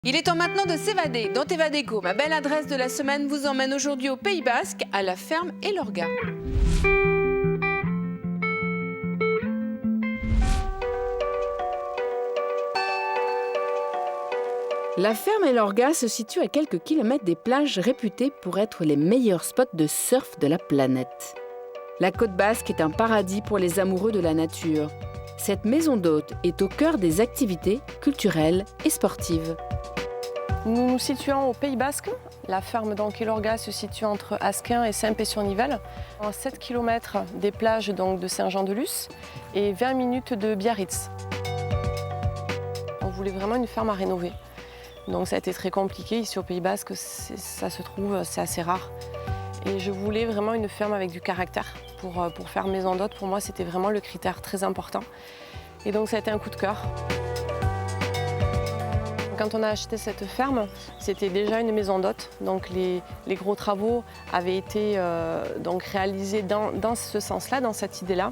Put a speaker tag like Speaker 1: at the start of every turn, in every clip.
Speaker 1: Il est temps maintenant de s'évader. Dans Tevadeco, ma belle adresse de la semaine vous emmène aujourd'hui au Pays Basque, à la ferme Elorga. La ferme Elorga se situe à quelques kilomètres des plages réputées pour être les meilleurs spots de surf de la planète. La côte basque est un paradis pour les amoureux de la nature. Cette maison d'hôte est au cœur des activités culturelles et sportives.
Speaker 2: Nous nous situons au Pays Basque. La ferme Elorga se situe entre Asquin et Saint-Pé-sur-Nivelle, à 7 km des plages de Saint-Jean-de-Luz et 20 minutes de Biarritz. On voulait vraiment une ferme à rénover. Donc ça a été très compliqué. Ici au Pays Basque, ça se trouve, c'est assez rare. Et je voulais vraiment une ferme avec du caractère. Pour faire maison d'hôte, pour moi, c'était vraiment le critère très important. Et donc ça a été un coup de cœur. Quand on a acheté cette ferme, c'était déjà une maison d'hôte. Donc les gros travaux avaient été réalisés dans ce sens-là, dans cette idée-là.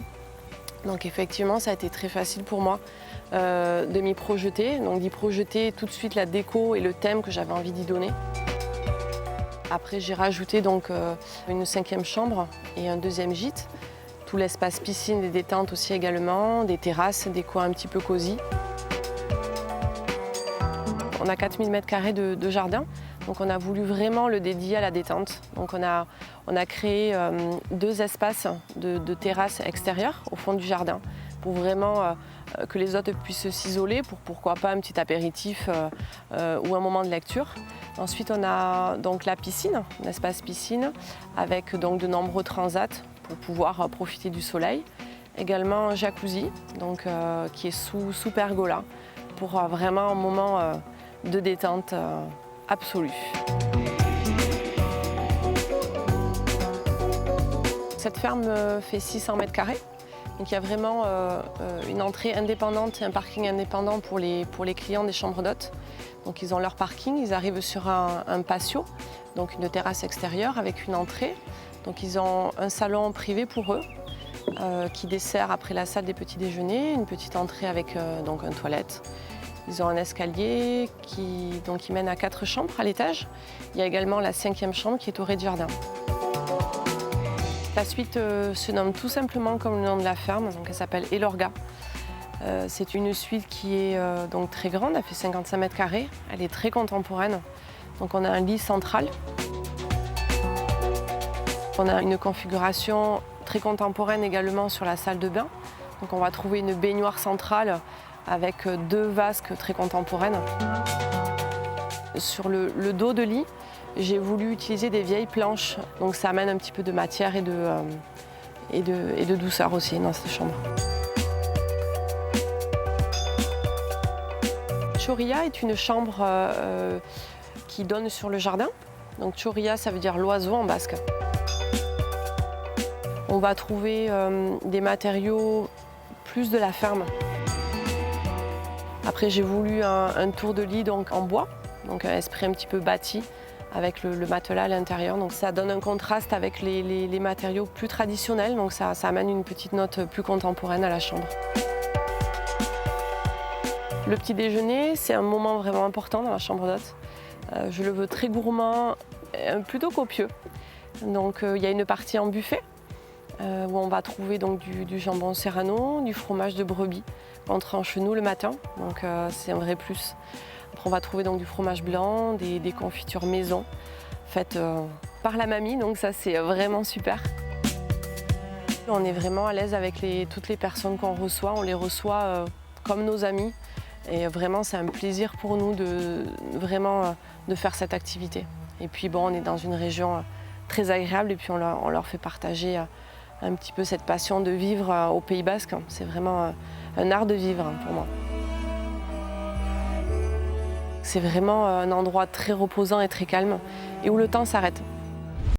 Speaker 2: Donc effectivement, ça a été très facile pour moi de m'y projeter, donc d'y projeter tout de suite la déco et le thème que j'avais envie d'y donner. Après, j'ai rajouté une 5e chambre et un 2e gîte. Tout l'espace piscine et détente aussi également, des terrasses, des coins un petit peu cosy. On a 4000 m² de jardin, donc on a voulu vraiment le dédier à la détente. Donc on a créé 2 espaces de terrasse extérieure au fond du jardin pour vraiment que les hôtes puissent s'isoler pour pourquoi pas un petit apéritif ou un moment de lecture. Ensuite on a donc la piscine, l'espace piscine avec de nombreux transats pour pouvoir profiter du soleil. Également un jacuzzi qui est sous pergola pour vraiment un moment de détente absolue. Cette ferme fait 600 m², donc il y a vraiment une entrée indépendante et un parking indépendant pour les clients des chambres d'hôtes. Donc ils ont leur parking, ils arrivent sur un patio, donc une terrasse extérieure avec une entrée. Donc ils ont un salon privé pour eux qui dessert après la salle des petits déjeuners, une petune entrée avec une toilette. Ils ont un escalier qui mène à 4 chambres à l'étage. Il y a également la 5e chambre qui est au rez-de-jardin. La suite se nomme tout simplement comme le nom de la ferme, donc elle s'appelle Elorga. C'est une suite qui est très grande, elle fait 55 m². Elle est très contemporaine. Donc on a un lit central. On a une configuration très contemporaine également sur la salle de bain. Donc on va trouver une baignoire centrale avec 2 vasques très contemporaines. Sur le dos de lit, j'ai voulu utiliser des vieilles planches, donc ça amène un petit peu de matière et de douceur aussi dans cette chambre. Chorilla est une chambre qui donne sur le jardin. Donc chorilla, ça veut dire l'oiseau en basque. On va trouver des matériaux plus de la ferme. Après, j'ai voulu un tour de lit en bois, donc un esprit un petit peu bâti avec le matelas à l'intérieur. Donc ça donne un contraste avec les matériaux plus traditionnels, donc ça amène une petite note plus contemporaine à la chambre. Le petit déjeuner, c'est un moment vraiment important dans la chambre d'hôte. Je le veux très gourmand, plutôt copieux. Donc il y a une partie en buffet où on va trouver du jambon serrano, du fromage de brebis qu'on tranche nous le matin, donc c'est un vrai plus. Après on va trouver du fromage blanc, des confitures maison faites par la mamie, donc ça c'est vraiment super. On est vraiment à l'aise avec toutes les personnes qu'on reçoit, on les reçoit comme nos amis et vraiment c'est un plaisir pour nous de faire cette activité. Et puis bon, on est dans une région très agréable et puis on leur fait partager un petit peu cette passion de vivre au Pays Basque. C'est vraiment un art de vivre pour moi. C'est vraiment un endroit très reposant et très calme et où le temps s'arrête.